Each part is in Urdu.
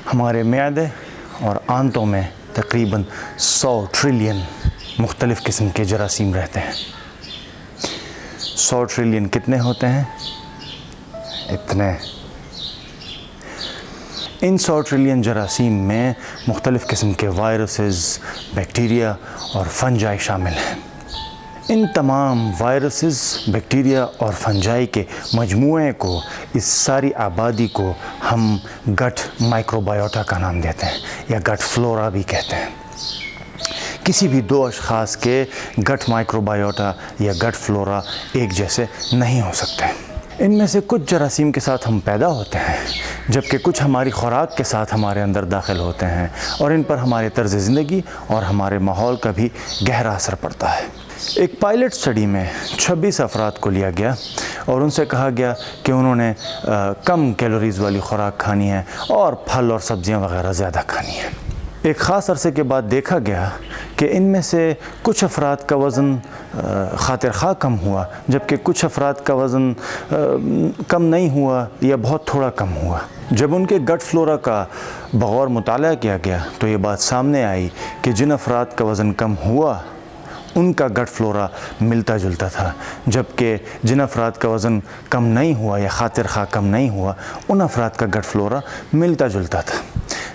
ہمارے معدے اور آنتوں میں تقریباً 100 ٹریلین مختلف قسم کے جراثیم رہتے ہیں۔ 100 ٹریلین کتنے ہوتے ہیں؟ اتنے۔ ان 100 ٹریلین جراثیم میں مختلف قسم کے وائرسز، بیکٹیریا اور فنجائی شامل ہیں۔ ان تمام وائرسز، بیکٹیریا اور فنجائی کے مجموعے کو، اس ساری آبادی کو ہم گٹ مائکروبائیوٹا کا نام دیتے ہیں یا گٹ فلورا بھی کہتے ہیں۔ کسی بھی دو اشخاص کے گٹ مائکروبائیوٹا یا گٹ فلورا ایک جیسے نہیں ہو سکتے۔ ان میں سے کچھ جراثیم کے ساتھ ہم پیدا ہوتے ہیں، جبکہ کچھ ہماری خوراک کے ساتھ ہمارے اندر داخل ہوتے ہیں، اور ان پر ہمارے طرز زندگی اور ہمارے ماحول کا بھی گہرا اثر پڑتا ہے۔ ایک پائلٹ سٹڈی میں 26 افراد کو لیا گیا اور ان سے کہا گیا کہ انہوں نے کم کیلوریز والی خوراک کھانی ہے اور پھل اور سبزیاں وغیرہ زیادہ کھانی ہے۔ ایک خاص عرصے کے بعد دیکھا گیا کہ ان میں سے کچھ افراد کا وزن خاطر خواہ کم ہوا، جبکہ کچھ افراد کا وزن کم نہیں ہوا یا بہت تھوڑا کم ہوا۔ جب ان کے گٹ فلورا کا بغور مطالعہ کیا گیا تو یہ بات سامنے آئی کہ جن افراد کا وزن کم ہوا ان کا گٹ فلورا ملتا جلتا تھا، جبکہ جن افراد کا وزن کم نہیں ہوا یا خاطر خواہ کم نہیں ہوا ان افراد کا گٹ فلورا ملتا جلتا تھا۔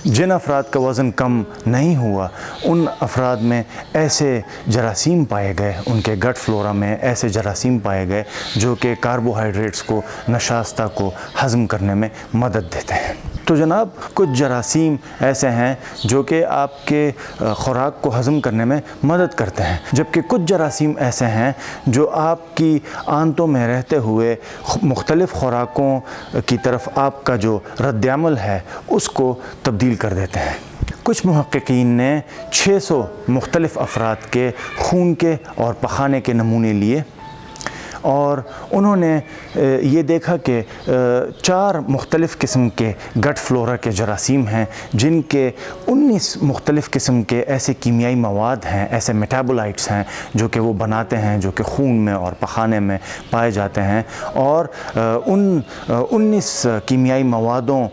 جن افراد کا وزن کم نہیں ہوا ان افراد میں ایسے جراثیم پائے گئے، ان کے گٹ فلورا میں ایسے جراثیم پائے گئے جو کہ کاربوہائیڈریٹس کو، نشاستہ کو ہضم کرنے میں مدد دیتے ہیں۔ تو جناب، کچھ جراثیم ایسے ہیں جو کہ آپ کے خوراک کو ہضم کرنے میں مدد کرتے ہیں، جبکہ کچھ جراثیم ایسے ہیں جو آپ کی آنتوں میں رہتے ہوئے مختلف خوراکوں کی طرف آپ کا جو رد عمل ہے اس کو تبدیل کر دیتے ہیں۔ کچھ محققین نے 600 مختلف افراد کے خون کے اور پخانے کے نمونے لیے اور انہوں نے یہ دیکھا کہ 4 مختلف قسم کے گٹ فلورا کے جراثیم ہیں جن کے 19 مختلف قسم کے ایسے کیمیائی مواد ہیں، ایسے میٹابولائٹس ہیں جو کہ وہ بناتے ہیں، جو کہ خون میں اور پخانے میں پائے جاتے ہیں، اور ان 19 کیمیائی موادوں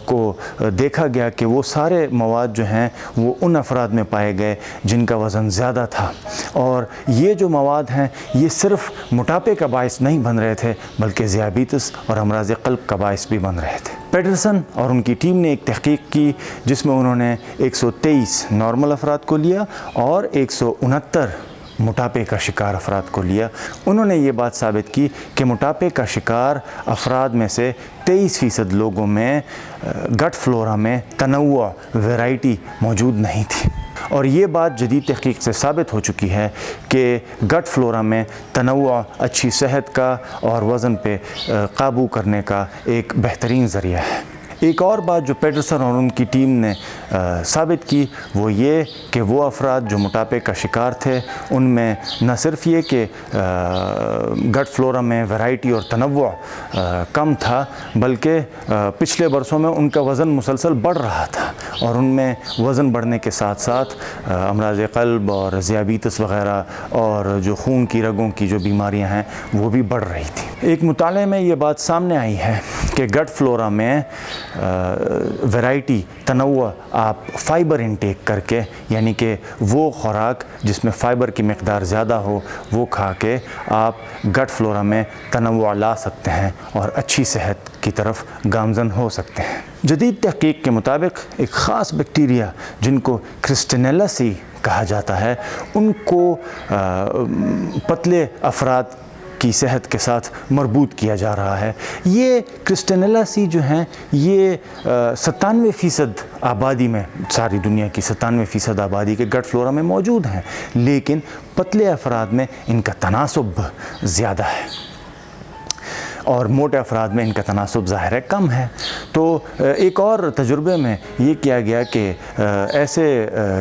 کو دیکھا گیا کہ وہ سارے مواد جو ہیں وہ ان افراد میں پائے گئے جن کا وزن زیادہ تھا، اور یہ جو مواد ہیں یہ صرف موٹاپے کا باعث نہیں بن رہے تھے بلکہ ذیابیطس اور امراض قلب کا باعث بھی بن رہے تھے۔ پیٹرسن اور ان کی ٹیم نے ایک تحقیق کی جس میں انہوں نے 123 نارمل افراد کو لیا اور 169 موٹاپے کا شکار افراد کو لیا۔ انہوں نے یہ بات ثابت کی کہ موٹاپے کا شکار افراد میں سے 23% لوگوں میں گٹ فلورا میں تنوع، ویرائٹی موجود نہیں تھی، اور یہ بات جدید تحقیق سے ثابت ہو چکی ہے کہ گٹ فلورا میں تنوع اچھی صحت کا اور وزن پہ قابو کرنے کا ایک بہترین ذریعہ ہے۔ ایک اور بات جو پیٹرسن اور ان کی ٹیم نے ثابت کی وہ یہ کہ وہ افراد جو موٹاپے کا شکار تھے ان میں نہ صرف یہ کہ گٹ فلورا میں ویرائٹی اور تنوع کم تھا بلکہ پچھلے برسوں میں ان کا وزن مسلسل بڑھ رہا تھا، اور ان میں وزن بڑھنے کے ساتھ ساتھ امراض قلب اور ذیابیطس وغیرہ اور جو خون کی رگوں کی جو بیماریاں ہیں وہ بھی بڑھ رہی تھیں۔ ایک مطالعے میں یہ بات سامنے آئی ہے کہ گٹ فلورا میں ویرائٹی، تنوع آپ فائبر انٹیک کر کے، یعنی کہ وہ خوراک جس میں فائبر کی مقدار زیادہ ہو وہ کھا کے آپ گٹ فلورا میں تنوع لا سکتے ہیں اور اچھی صحت کی طرف گامزن ہو سکتے ہیں۔ جدید تحقیق کے مطابق ایک خاص بیکٹیریا جن کو کرسٹینیلا سی کہا جاتا ہے ان کو پتلے افراد کی صحت کے ساتھ مربوط کیا جا رہا ہے۔ یہ کرسٹینیلا سی جو ہیں یہ 97% آبادی میں، ساری دنیا کی 97% آبادی کے گٹ فلورا میں موجود ہیں، لیکن پتلے افراد میں ان کا تناسب زیادہ ہے اور موٹے افراد میں ان کا تناسب ظاہر ہے کم ہے۔ تو ایک اور تجربے میں یہ کیا گیا کہ ایسے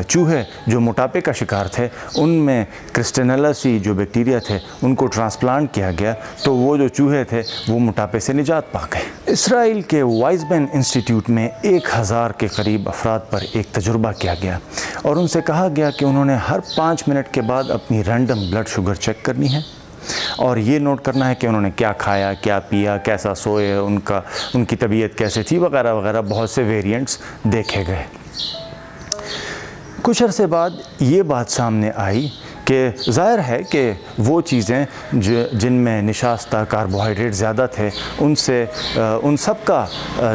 چوہے جو موٹاپے کا شکار تھے ان میں کرسٹینیلا سی جو بیکٹیریا تھے ان کو ٹرانسپلانٹ کیا گیا تو وہ جو چوہے تھے وہ موٹاپے سے نجات پا گئے۔ اسرائیل کے وائزمین انسٹیٹیوٹ میں 1000 کے قریب افراد پر ایک تجربہ کیا گیا اور ان سے کہا گیا کہ انہوں نے ہر 5 منٹ کے بعد اپنی رینڈم بلڈ شوگر چیک کرنی ہے اور یہ نوٹ کرنا ہے کہ انہوں نے کیا کھایا، کیا پیا، کیسا سوئے، ان کی طبیعت کیسے تھی، وغیرہ وغیرہ بہت سے ویریئنٹس دیکھے گئے۔ کچھ عرصے بعد یہ بات سامنے آئی کہ ظاہر ہے کہ وہ چیزیں جن میں نشاستہ کاربوہائیڈریٹ زیادہ تھے ان سب کا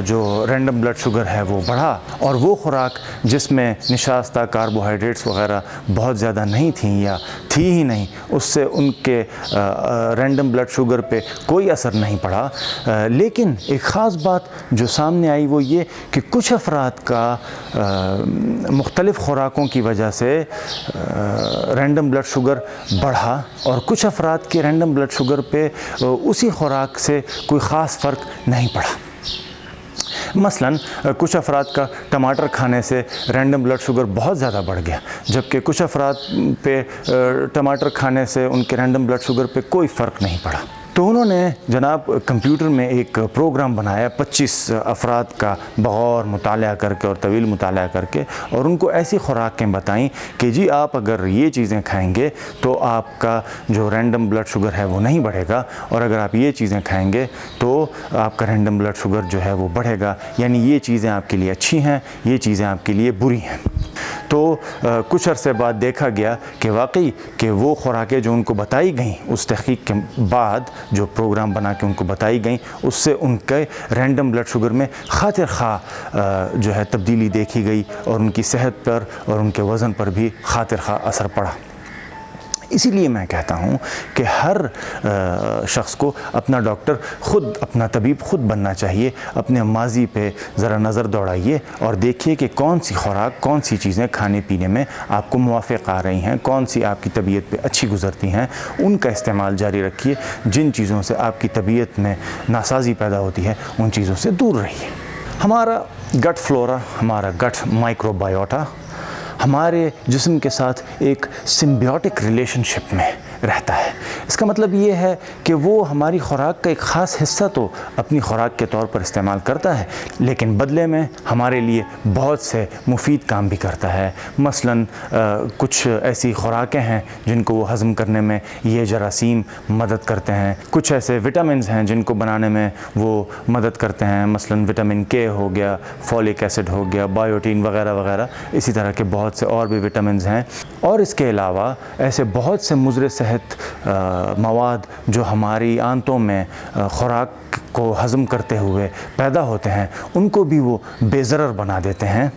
جو رینڈم بلڈ شوگر ہے وہ بڑھا، اور وہ خوراک جس میں نشاستہ کاربوہائیڈریٹس وغیرہ بہت زیادہ نہیں تھیں یا تھی ہی نہیں، اس سے ان کے رینڈم بلڈ شوگر پہ کوئی اثر نہیں پڑا۔ لیکن ایک خاص بات جو سامنے آئی وہ یہ کہ کچھ افراد کا مختلف خوراکوں کی وجہ سے رینڈم بلڈ شوگر بڑھا، اور کچھ افراد کے رینڈم بلڈ شوگر پہ اسی خوراک سے کوئی خاص فرق نہیں پڑا۔ مثلاً کچھ افراد کا ٹماٹر کھانے سے رینڈم بلڈ شوگر بہت زیادہ بڑھ گیا، جبکہ کچھ افراد پہ ٹماٹر کھانے سے ان کے رینڈم بلڈ شوگر پہ کوئی فرق نہیں پڑا۔ تو انہوں نے جناب کمپیوٹر میں ایک پروگرام بنایا 25 افراد کا بغور مطالعہ کر کے اور طویل مطالعہ کر کے، اور ان کو ایسی خوراکیں بتائیں کہ جی آپ اگر یہ چیزیں کھائیں گے تو آپ کا جو رینڈم بلڈ شوگر ہے وہ نہیں بڑھے گا، اور اگر آپ یہ چیزیں کھائیں گے تو آپ کا رینڈم بلڈ شوگر جو ہے وہ بڑھے گا، یعنی یہ چیزیں آپ کے لیے اچھی ہیں، یہ چیزیں آپ کے لیے بری ہیں۔ تو کچھ عرصے بعد دیکھا گیا کہ واقعی کہ وہ خوراکیں جو ان کو بتائی گئیں اس تحقیق کے بعد، جو پروگرام بنا کے ان کو بتائی گئیں، اس سے ان کے رینڈم بلڈ شوگر میں خاطر خواہ جو ہے تبدیلی دیکھی گئی، اور ان کی صحت پر اور ان کے وزن پر بھی خاطر خواہ اثر پڑا۔ اسی لیے میں کہتا ہوں کہ ہر شخص کو اپنا ڈاکٹر خود، اپنا طبیب خود بننا چاہیے۔ اپنے ماضی پہ ذرا نظر دوڑائیے اور دیکھیے کہ کون سی خوراک، کون سی چیزیں کھانے پینے میں آپ کو موافق آ رہی ہیں، کون سی آپ کی طبیعت پہ اچھی گزرتی ہیں، ان کا استعمال جاری رکھیے۔ جن چیزوں سے آپ کی طبیعت میں ناسازی پیدا ہوتی ہے ان چیزوں سے دور رہیے۔ ہمارا گٹ فلورا، ہمارا گٹ مائکرو بائیوٹا ہمارے جسم کے ساتھ ایک سمبیوٹک ریلیشن شپ میں رہتا ہے۔ اس کا مطلب یہ ہے کہ وہ ہماری خوراک کا ایک خاص حصہ تو اپنی خوراک کے طور پر استعمال کرتا ہے، لیکن بدلے میں ہمارے لیے بہت سے مفید کام بھی کرتا ہے۔ مثلاً کچھ ایسی خوراکیں ہیں جن کو وہ ہضم کرنے میں یہ جراثیم مدد کرتے ہیں، کچھ ایسے وٹامنز ہیں جن کو بنانے میں وہ مدد کرتے ہیں، مثلاً وٹامن کے ہو گیا، فولک ایسڈ ہو گیا، بایوٹین وغیرہ وغیرہ، اسی طرح کے بہت سے اور بھی وٹامنز ہیں۔ اور اس کے علاوہ ایسے بہت سے مضر صحت مواد جو ہماری آنتوں میں خوراک کو ہضم کرتے ہوئے پیدا ہوتے ہیں، ان کو بھی وہ بے ضرر بنا دیتے ہیں۔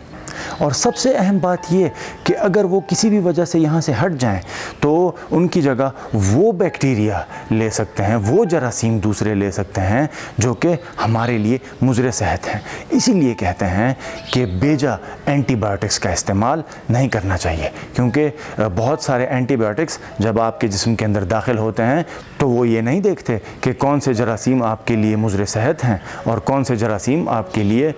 اور سب سے اہم بات یہ کہ اگر وہ کسی بھی وجہ سے یہاں سے ہٹ جائیں تو ان کی جگہ وہ بیکٹیریا لے سکتے ہیں، وہ جراثیم دوسرے لے سکتے ہیں جو کہ ہمارے لیے مضر صحت ہیں۔ اسی لیے کہتے ہیں کہ بیجا اینٹی بایوٹکس کا استعمال نہیں کرنا چاہیے، کیونکہ بہت سارے اینٹی بایوٹکس جب آپ کے جسم کے اندر داخل ہوتے ہیں تو وہ یہ نہیں دیکھتے کہ کون سے جراثیم آپ کے لیے مضر صحت ہیں اور کون سے جراثیم آپ کے لیے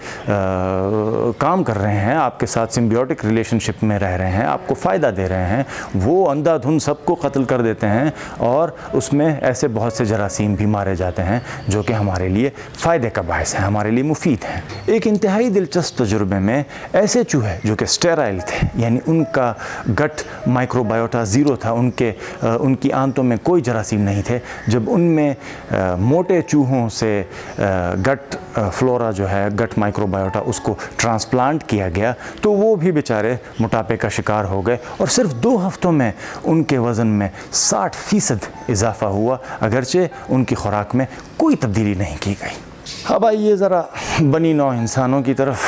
کام کر رہے ہیں، آپ کے ساتھ سمبیوٹک ریلیشن شپ میں رہ رہے ہیں، آپ کو فائدہ دے رہے ہیں۔ وہ اندھا دھند سب کو قتل کر دیتے ہیں، اور اس میں ایسے بہت سے جراثیم بھی مارے جاتے ہیں جو کہ ہمارے لیے فائدے کا باعث ہیں، ہمارے لیے مفید ہیں۔ ایک انتہائی دلچسپ تجربے میں ایسے چوہے جو کہ اسٹیرائل تھے، یعنی ان کا گٹ مائکرو بائیوٹا زیرو تھا، ان کی آنتوں میں کوئی جراثیم نہیں تھے، جب ان میں موٹے چوہوں سے گٹ فلورا جو ہے، گٹ مائکرو بائیوٹا، اس کو ٹرانسپلانٹ کیا گیا تو وہ بھی بیچارے موٹاپے کا شکار ہو گئے، اور صرف 2 ہفتوں میں ان کے وزن میں 60% اضافہ ہوا، اگرچہ ان کی خوراک میں کوئی تبدیلی نہیں کی گئی۔ اب آئیے ذرا بنی نوع انسانوں کی طرف۔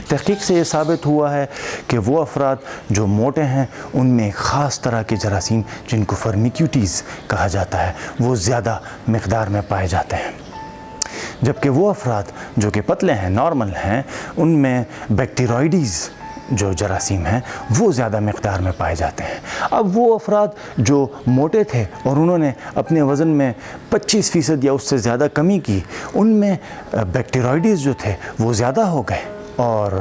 تحقیق سے یہ ثابت ہوا ہے کہ وہ افراد جو موٹے ہیں ان میں ایک خاص طرح کے جراثیم جن کو فرمیکیوٹیز کہا جاتا ہے وہ زیادہ مقدار میں پائے جاتے ہیں، جبکہ وہ افراد جو کہ پتلے ہیں، نارمل ہیں، ان میں بیکٹیرائڈیز جو جراثیم ہیں وہ زیادہ مقدار میں پائے جاتے ہیں۔ اب وہ افراد جو موٹے تھے اور انہوں نے اپنے وزن میں 25% یا اس سے زیادہ کمی کی، ان میں بیکٹیرائڈیز جو تھے وہ زیادہ ہو گئے اور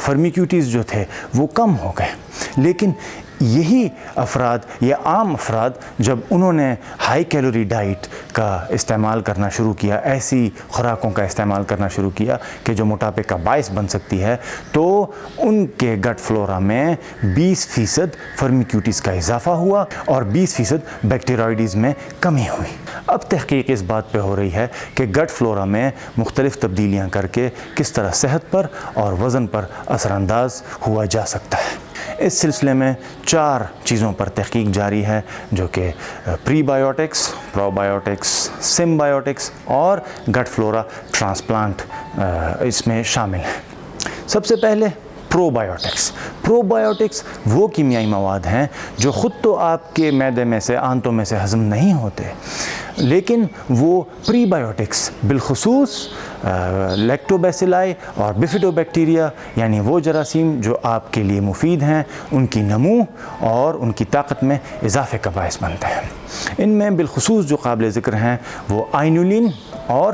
فرمیکیوٹیز جو تھے وہ کم ہو گئے۔ لیکن یہی افراد یا عام افراد جب انہوں نے ہائی کیلوری ڈائٹ کا استعمال کرنا شروع کیا، ایسی خوراکوں کا استعمال کرنا شروع کیا کہ جو موٹاپے کا باعث بن سکتی ہے، تو ان کے گٹ فلورا میں 20% فرمیکیوٹیز کا اضافہ ہوا اور 20% بیکٹیرائڈز میں کمی ہوئی۔ اب تحقیق اس بات پہ ہو رہی ہے کہ گٹ فلورا میں مختلف تبدیلیاں کر کے کس طرح صحت پر اور وزن پر اثر انداز ہوا جا سکتا ہے۔ اس سلسلے میں 4 چیزوں پر تحقیق جاری ہے جو کہ پری بایوٹکس، پرو بایوٹکس، سم بایوٹکس اور گٹ فلورا ٹرانسپلانٹ اس میں شامل ہیں۔ سب سے پہلے پرو بایوٹکس۔ پرو بایوٹکس وہ کیمیائی مواد ہیں جو خود تو آپ کے معدے میں سے، آنتوں میں سے ہضم نہیں ہوتے، لیکن وہ پری بایوٹکس بالخصوص لیکٹوبیسیلائی اور بفیڈو بیکٹیریا یعنی وہ جراثیم جو آپ کے لیے مفید ہیں، ان کی نمو اور ان کی طاقت میں اضافے کا باعث بنتے ہیں۔ ان میں بالخصوص جو قابل ذکر ہیں وہ آئنولین اور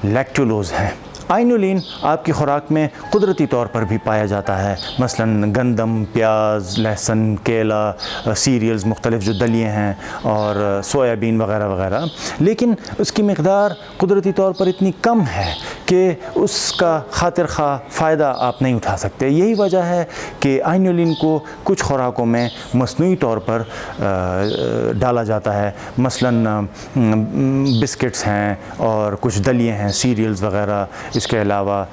لیکٹولوز ہیں۔ آئنولین آپ کی خوراک میں قدرتی طور پر بھی پایا جاتا ہے، مثلاً گندم، پیاز، لہسن، کیلا، سیریلز مختلف جو دلیے ہیں اور سویابین وغیرہ وغیرہ، لیکن اس کی مقدار قدرتی طور پر اتنی کم ہے کہ اس کا خاطر خواہ فائدہ آپ نہیں اٹھا سکتے۔ یہی وجہ ہے کہ آئنولین کو کچھ خوراکوں میں مصنوعی طور پر ڈالا جاتا ہے، مثلاً بسکٹس ہیں اور کچھ دلیے ہیں، سیریلز وغیرہ۔ اس کے علاوہ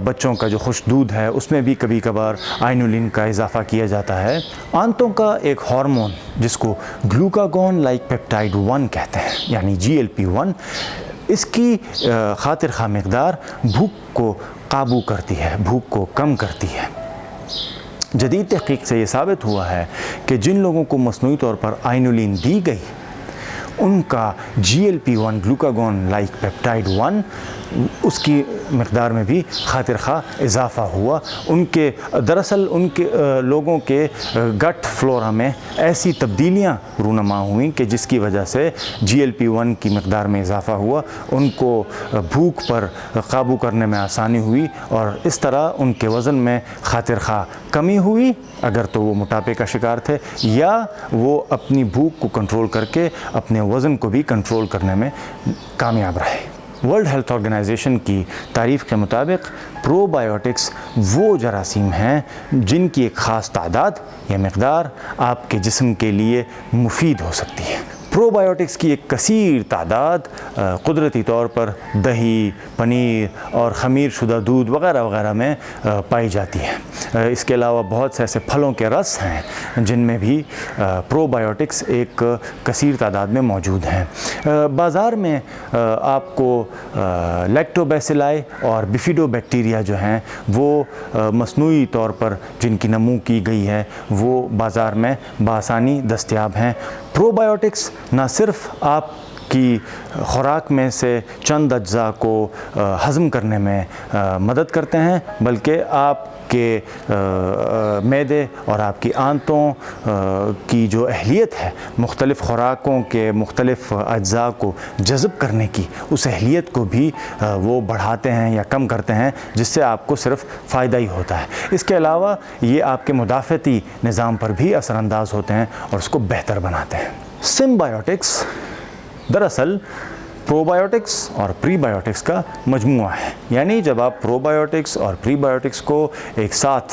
بچوں کا جو خشک دودھ ہے اس میں بھی کبھی کبھار آئنولین کا اضافہ کیا جاتا ہے۔ آنتوں کا ایک ہارمون جس کو گلوکاگون لائک پیپٹائڈ 1 کہتے ہیں یعنی GLP-1، اس کی خاطر خواہ مقدار بھوک کو قابو کرتی ہے، بھوک کو کم کرتی ہے۔ جدید تحقیق سے یہ ثابت ہوا ہے کہ جن لوگوں کو مصنوعی طور پر آئنولین دی گئی ان کا GLP-1 گلوکاگون لائک پیپٹائڈ 1 اس کی مقدار میں بھی خاطر خواہ اضافہ ہوا۔ دراصل ان کے لوگوں کے گٹ فلورا میں ایسی تبدیلیاں رونما ہوئیں کہ جس کی وجہ سے GLP-1 کی مقدار میں اضافہ ہوا، ان کو بھوک پر قابو کرنے میں آسانی ہوئی اور اس طرح ان کے وزن میں خاطر خواہ کمی ہوئی اگر تو وہ موٹاپے کا شکار تھے، یا وہ اپنی بھوک کو کنٹرول کر کے اپنے وزن کو بھی کنٹرول کرنے میں کامیاب رہے۔ ورلڈ ہیلتھ آرگنائزیشن کی تعریف کے مطابق پرو بایوٹکس وہ جراثیم ہیں جن کی ایک خاص تعداد یا مقدار آپ کے جسم کے لیے مفید ہو سکتی ہے۔ پرو بایوٹکس کی ایک کثیر تعداد قدرتی طور پر دہی، پنیر اور خمیر شدہ دودھ وغیرہ وغیرہ میں پائی جاتی ہے۔ اس کے علاوہ بہت سے ایسے پھلوں کے رس ہیں جن میں بھی پرو بایوٹکس ایک کثیر تعداد میں موجود ہیں۔ بازار میں آپ کو لیکٹوبیسیلائی اور بفیڈو بیکٹیریا جو ہیں وہ مصنوعی طور پر جن کی نمو کی گئی ہے وہ بازار میں بآسانی دستیاب ہیں۔ پرو بایوٹکس نہ صرف آپ کی خوراک میں سے چند اجزاء کو ہضم کرنے میں مدد کرتے ہیں بلکہ آپ کے معدے اور آپ کی آنتوں کی جو اہلیت ہے مختلف خوراکوں کے مختلف اجزاء کو جذب کرنے کی، اس اہلیت کو بھی وہ بڑھاتے ہیں یا کم کرتے ہیں، جس سے آپ کو صرف فائدہ ہی ہوتا ہے۔ اس کے علاوہ یہ آپ کے مدافعتی نظام پر بھی اثر انداز ہوتے ہیں اور اس کو بہتر بناتے ہیں۔ سم بایوٹکس دراصل پرو بایوٹکس اور پری بایوٹکس کا مجموعہ ہے، یعنی جب آپ پرو بایوٹکس اور پری بایوٹکس کو ایک ساتھ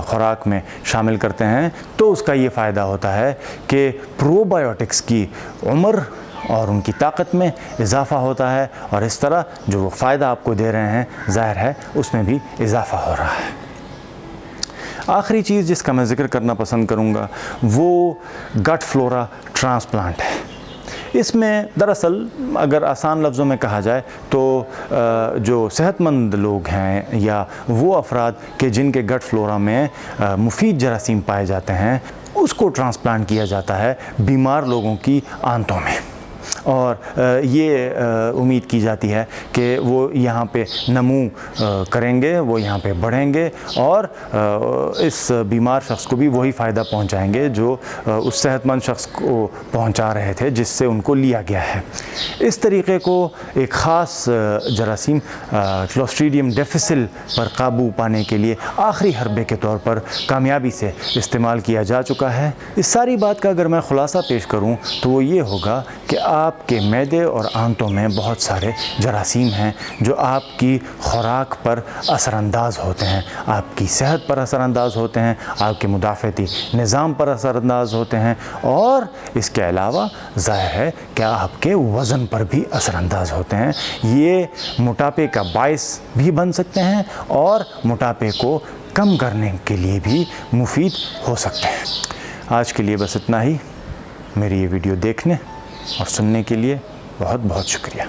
خوراک میں شامل کرتے ہیں تو اس کا یہ فائدہ ہوتا ہے کہ پرو بایوٹکس کی عمر اور ان کی طاقت میں اضافہ ہوتا ہے اور اس طرح جو وہ فائدہ آپ کو دے رہے ہیں ظاہر ہے اس میں بھی اضافہ ہو رہا ہے۔ آخری چیز جس کا میں ذکر کرنا پسند کروں گا وہ گٹ فلورا ٹرانسپلانٹ ہے۔ اس میں دراصل اگر آسان لفظوں میں کہا جائے تو جو صحت مند لوگ ہیں یا وہ افراد کہ جن کے گٹ فلورا میں مفید جراثیم پائے جاتے ہیں اس کو ٹرانسپلانٹ کیا جاتا ہے بیمار لوگوں کی آنتوں میں۔ اور یہ امید کی جاتی ہے کہ وہ یہاں پہ نمو کریں گے، وہ یہاں پہ بڑھیں گے اور اس بیمار شخص کو بھی وہی فائدہ پہنچائیں گے جو اس صحت مند شخص کو پہنچا رہے تھے جس سے ان کو لیا گیا ہے۔ اس طریقے کو ایک خاص جراثیم کلوسٹریڈیم ڈیفیسل پر قابو پانے کے لیے آخری حربے کے طور پر کامیابی سے استعمال کیا جا چکا ہے۔ اس ساری بات کا اگر میں خلاصہ پیش کروں تو وہ یہ ہوگا کہ آپ کے معدے اور آنتوں میں بہت سارے جراثیم ہیں جو آپ کی خوراک پر اثر انداز ہوتے ہیں، آپ کی صحت پر اثر انداز ہوتے ہیں، آپ کے مدافعتی نظام پر اثر انداز ہوتے ہیں اور اس کے علاوہ ظاہر ہے کہ آپ کے وزن پر بھی اثر انداز ہوتے ہیں۔ یہ موٹاپے کا باعث بھی بن سکتے ہیں اور موٹاپے کو کم کرنے کے لیے بھی مفید ہو سکتے ہیں۔ آج کے لیے بس اتنا ہی۔ میری یہ ویڈیو دیکھنے اور سننے کے لیے بہت بہت شکریہ۔